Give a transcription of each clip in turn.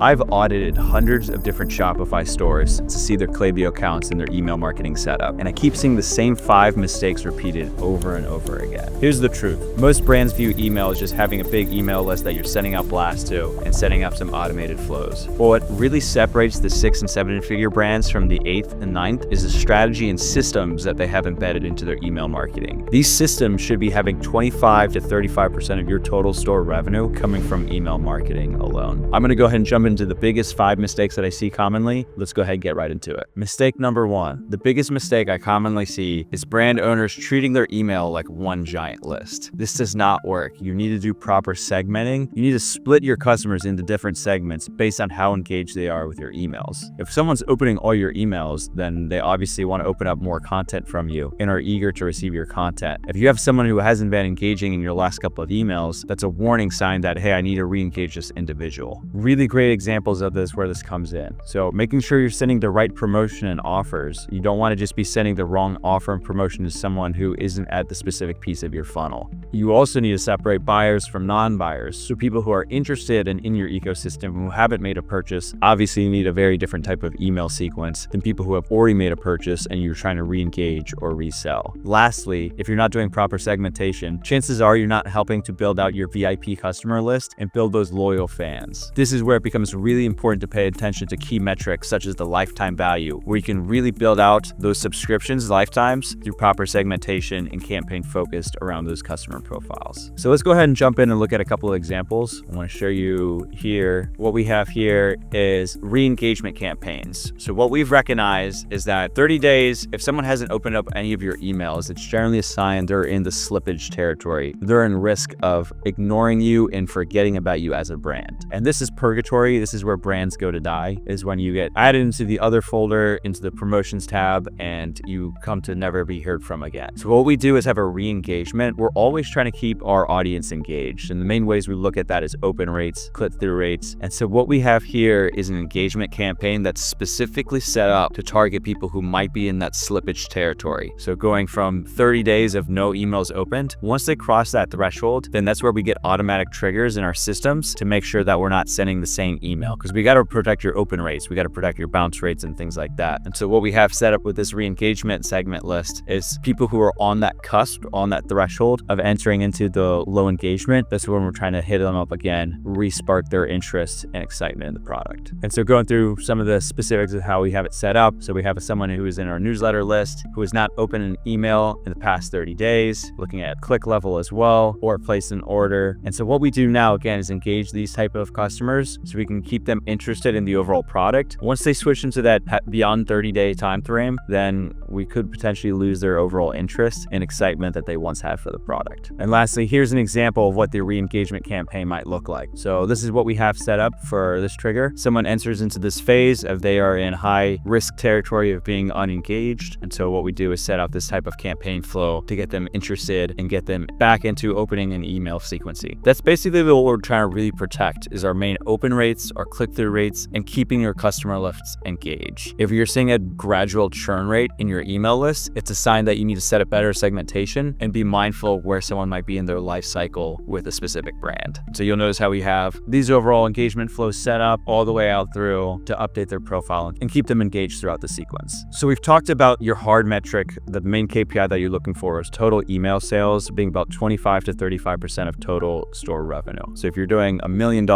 I've audited hundreds of different Shopify stores to see their Klaviyo accounts and their email marketing setup, and I keep seeing the same 5 mistakes repeated over and over again. Here's the truth. Most brands view email as just having a big email list that you're sending out blasts to and setting up some automated flows. But what really separates the 6- and 7-figure brands from the 8th and 9th is the strategy and systems that they have embedded into their email marketing. These systems should be having 25 to 35% of your total store revenue coming from email marketing alone. I'm going to go ahead and jump into the biggest 5 mistakes that I see commonly. Let's go ahead and get right into it. Mistake number 1. The biggest mistake I commonly see is brand owners treating their email like one giant list. This does not work. You need to do proper segmenting. You need to split your customers into different segments based on how engaged they are with your emails. If someone's opening all your emails, then they obviously want to open up more content from you and are eager to receive your content. If you have someone who hasn't been engaging in your last couple of emails, that's a warning sign that, hey, I need to re-engage this individual. Really great examples of this where this comes in. So making sure you're sending the right promotion and offers. You don't want to just be sending the wrong offer and promotion to someone who isn't at the specific piece of your funnel. You also need to separate buyers from non-buyers. So people who are interested in your ecosystem who haven't made a purchase, obviously you need a very different type of email sequence than people who have already made a purchase and you're trying to re-engage or resell. Lastly, if you're not doing proper segmentation, chances are you're not helping to build out your VIP customer list and build those loyal fans. This is where it becomes really important to pay attention to key metrics such as the lifetime value, where you can really build out those subscriptions lifetimes through proper segmentation and campaign focused around those customer profiles. So let's go ahead and jump in and look at a couple of examples. I want to show you here. What we have here is re-engagement campaigns. So what we've recognized is that 30 days, if someone hasn't opened up any of your emails, it's generally a sign they're in the slippage territory. They're in risk of ignoring you and forgetting about you as a brand. And this is purgatory. This is where brands go to die, is when you get added into the other folder, into the promotions tab, and you come to never be heard from again. So what we do is have a re-engagement. We're always trying to keep our audience engaged. And the main ways we look at that is open rates, click-through rates. And so what we have here is an engagement campaign that's specifically set up to target people who might be in that slippage territory. So going from 30 days of no emails opened, once they cross that threshold, then that's where we get automatic triggers in our systems to make sure that we're not sending the same email, because we got to protect your open rates, we got to protect your bounce rates and things like that. And so what we have set up with this re-engagement segment list is people who are on that cusp, on that threshold of entering into the low engagement. That's when we're trying to hit them up again, re-spark their interest and excitement in the product. And so going through some of the specifics of how we have it set up. So we have someone who is in our newsletter list who has not opened an email in the past 30 days, looking at click level as well, or place an order. And so what we do now, again, is engage these type of customers so we can keep them interested in the overall product. Once they switch into that beyond 30-day time frame, then we could potentially lose their overall interest and excitement that they once had for the product. And lastly, here's an example of what the re-engagement campaign might look like. So this is what we have set up for this trigger. Someone enters into this phase of they are in high risk territory of being unengaged. And so what we do is set up this type of campaign flow to get them interested and get them back into opening an email sequencing. That's basically what we're trying to really protect, is our main open rates, our click-through rates, and keeping your customer lists engaged. If you're seeing a gradual churn rate in your email list, it's a sign that you need to set up better segmentation and be mindful of where someone might be in their life cycle with a specific brand. So you'll notice how we have these overall engagement flows set up all the way out through to update their profile and keep them engaged throughout the sequence. So we've talked about your hard metric. The main KPI that you're looking for is total email sales being about 25 to 35% of total store revenue. So if you're doing $1 million,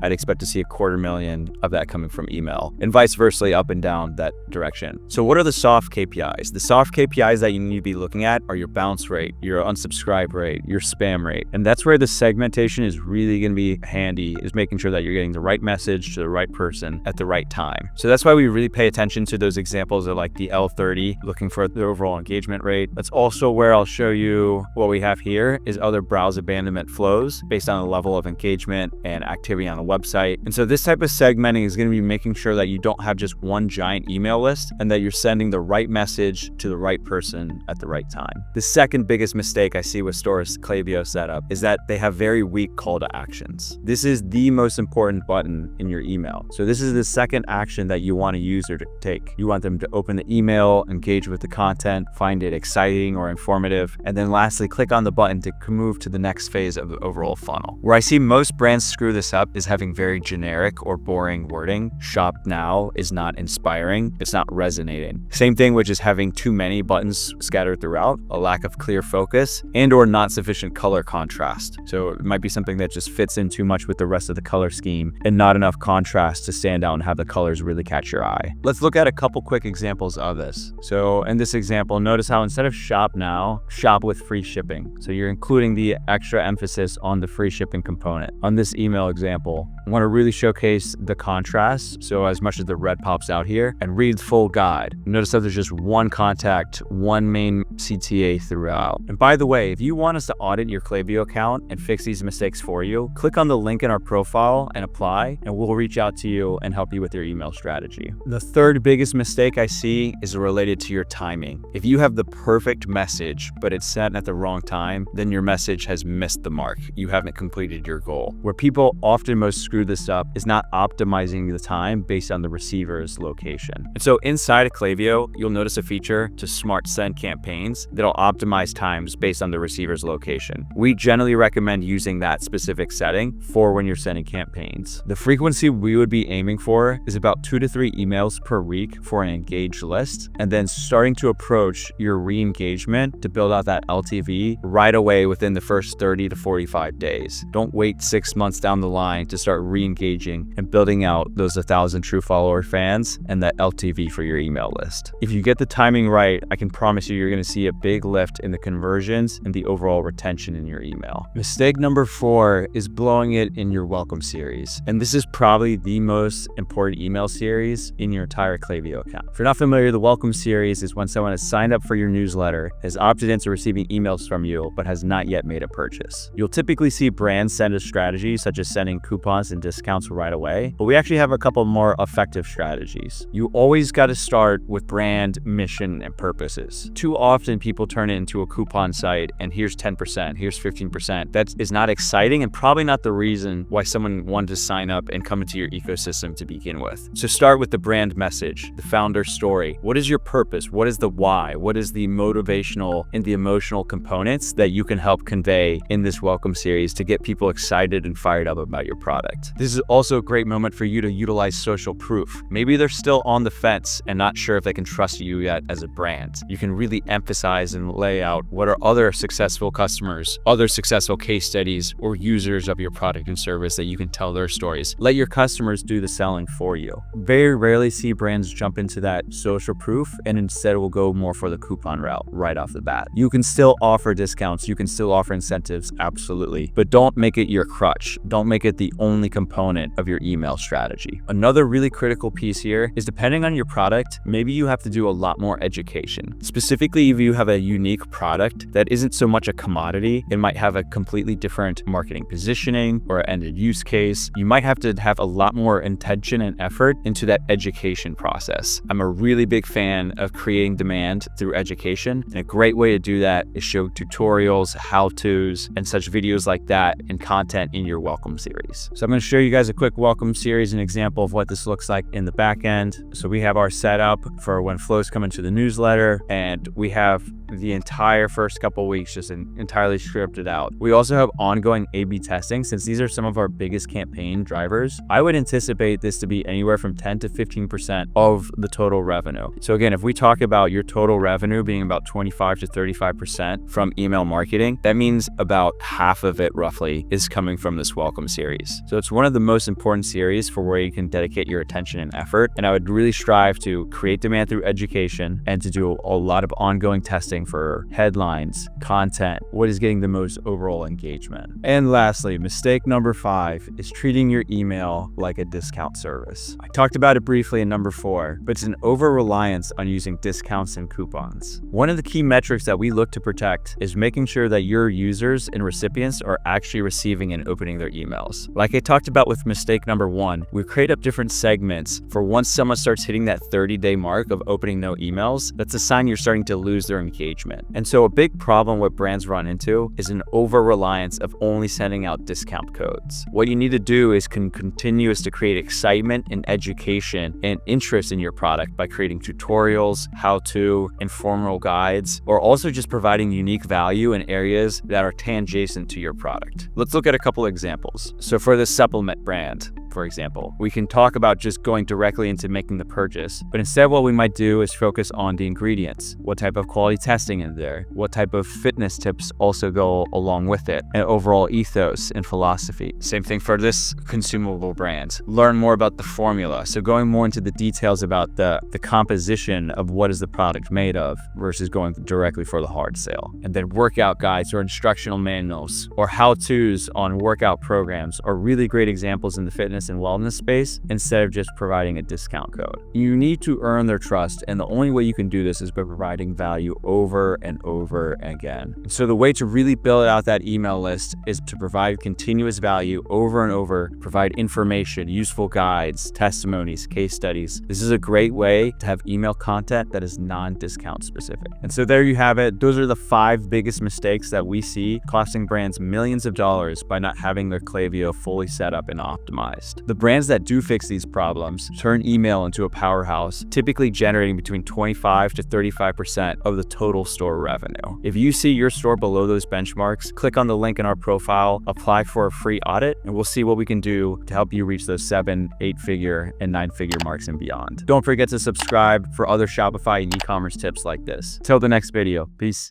I'd expect to see $250,000 of that coming from email, and vice versa, up and down that direction. So what are the soft KPIs? The soft KPIs that you need to be looking at are your bounce rate, your unsubscribe rate, your spam rate. And that's where the segmentation is really going to be handy, is making sure that you're getting the right message to the right person at the right time. So that's why we really pay attention to those examples of like the L30, looking for the overall engagement rate. That's also where I'll show you what we have here is other browse abandonment flows based on the level of engagement and activity on the website. And so this type of segmenting is going to be making sure that you don't have just one giant email list and that you're sending the right message to the right person at the right time. The second biggest mistake I see with stores Klaviyo setup is that they have very weak call to actions. This is the most important button in your email. So this is the second action that you want a user to take. You want them to open the email, engage with the content, find it exciting or informative, and then lastly, click on the button to move to the next phase of the overall funnel. Where I see most brands screw this up is having very generic generic or boring wording, shop now is not inspiring, it's not resonating. Same thing with just having too many buttons scattered throughout, a lack of clear focus, and or not sufficient color contrast. So it might be something that just fits in too much with the rest of the color scheme and not enough contrast to stand out and have the colors really catch your eye. Let's look at a couple quick examples of this. So in this example, notice how instead of shop now, shop with free shipping. So you're including the extra emphasis on the free shipping component. On this email example, I want to really showcase the contrast. So as much as the red pops out here, and read the full guide. Notice that there's just one contact, one main CTA throughout. And by the way, if you want us to audit your Klaviyo account and fix these mistakes for you, click on the link in our profile and apply, and we'll reach out to you and help you with your email strategy. The third biggest mistake I see is related to your timing. If you have the perfect message, but it's sent at the wrong time, then your message has missed the mark. You haven't completed your goal. Where people often most screw this up is not optimizing the time based on the receiver's location. And so inside of Klaviyo, you'll notice a feature to smart send campaigns that'll optimize times based on the receiver's location. We generally recommend using that specific setting for when you're sending campaigns. The frequency we would be aiming for is about 2 to 3 emails per week for an engaged list, and then starting to approach your re-engagement to build out that LTV right away within the first 30 to 45 days. Don't wait 6 months down the line to start re-engaging and building out those 1,000 true follower fans and that LTV for your email list. If you get the timing right, I can promise you're going to see a big lift in the conversions and the overall retention in your email. Mistake number 4 is blowing it in your welcome series. And this is probably the most important email series in your entire Klaviyo account. If you're not familiar, the welcome series is when someone has signed up for your newsletter, has opted into receiving emails from you, but has not yet made a purchase. You'll typically see brands send a strategy such as sending coupons and discounts right away, but we actually have a couple more effective strategies. You always got to start with brand, mission, and purposes. Too often people turn it into a coupon site and here's 10%, here's 15%. That is not exciting and probably not the reason why someone wanted to sign up and come into your ecosystem to begin with. So start with the brand message, the founder story. What is your purpose? What is the why? What is the motivational and the emotional components that you can help convey in this welcome series to get people excited and fired up about your product? This is also a great moment for you to utilize social proof. Maybe they're still on the fence and not sure if they can trust you yet as a brand. You can really emphasize and lay out what are other successful customers, other successful case studies, or users of your product and service that you can tell their stories. Let your customers do the selling for you. Very rarely see brands jump into that social proof and instead will go more for the coupon route right off the bat. You can still offer discounts, you can still offer incentives, absolutely, but don't make it your crutch. Don't make it the only component of your email strategy. Another really critical piece here is depending on your product, maybe you have to do a lot more education. Specifically, if you have a unique product that isn't so much a commodity, it might have a completely different marketing positioning or ended use case. You might have to have a lot more intention and effort into that education process. I'm a really big fan of creating demand through education, and a great way to do that is show tutorials, how-tos, and such videos like that and content in your welcome series. So I'm going to show you guys a quick welcome series, an example of what this looks like in the back end. So we have our setup for when flows come into the newsletter, and we have the entire first couple weeks just entirely scripted out. We also have ongoing A/B testing. Since these are some of our biggest campaign drivers, I would anticipate this to be anywhere from 10 to 15% of the total revenue. So again, if we talk about your total revenue being about 25 to 35% from email marketing, that means about half of it roughly is coming from this welcome series. So it's one of the most important series for where you can dedicate your attention and effort. And I would really strive to create demand through education and to do a lot of ongoing testing for headlines, content, what is getting the most overall engagement. And lastly, mistake number 5 is treating your email like a discount service. I talked about it briefly in number 4, but it's an over-reliance on using discounts and coupons. One of the key metrics that we look to protect is making sure that your users and recipients are actually receiving and opening their emails. Like I talked about with mistake number 1, we create up different segments for once someone starts hitting that 30-day mark of opening no emails, that's a sign you're starting to lose their engagement. And so a big problem what brands run into is an over-reliance of only sending out discount codes. What you need to do is continue to create excitement and education and interest in your product by creating tutorials, how-to, informal guides, or also just providing unique value in areas that are tangential to your product. Let's look at a couple examples. So for the supplement brand, for example. We can talk about just going directly into making the purchase, but instead what we might do is focus on the ingredients. What type of quality testing is there? What type of fitness tips also go along with it? And overall ethos and philosophy. Same thing for this consumable brand. Learn more about the formula. So going more into the details about the composition of what is the product made of versus going directly for the hard sale. And then workout guides or instructional manuals or how-tos on workout programs are really great examples in the fitness and wellness space instead of just providing a discount code. You need to earn their trust, and the only way you can do this is by providing value over and over again. So the way to really build out that email list is to provide continuous value over and over, provide information, useful guides, testimonies, case studies. This is a great way to have email content that is non-discount specific. And so there you have it. Those are the 5 biggest mistakes that we see costing brands millions of dollars by not having their Klaviyo fully set up and optimized. The brands that do fix these problems turn email into a powerhouse, typically generating between 25 to 35% of the total store revenue. If you see your store below those benchmarks, click on the link in our profile, apply for a free audit, and we'll see what we can do to help you reach those 7, 8-figure, and 9-figure marks and beyond. Don't forget to subscribe for other Shopify and e-commerce tips like this. Till the next video, peace.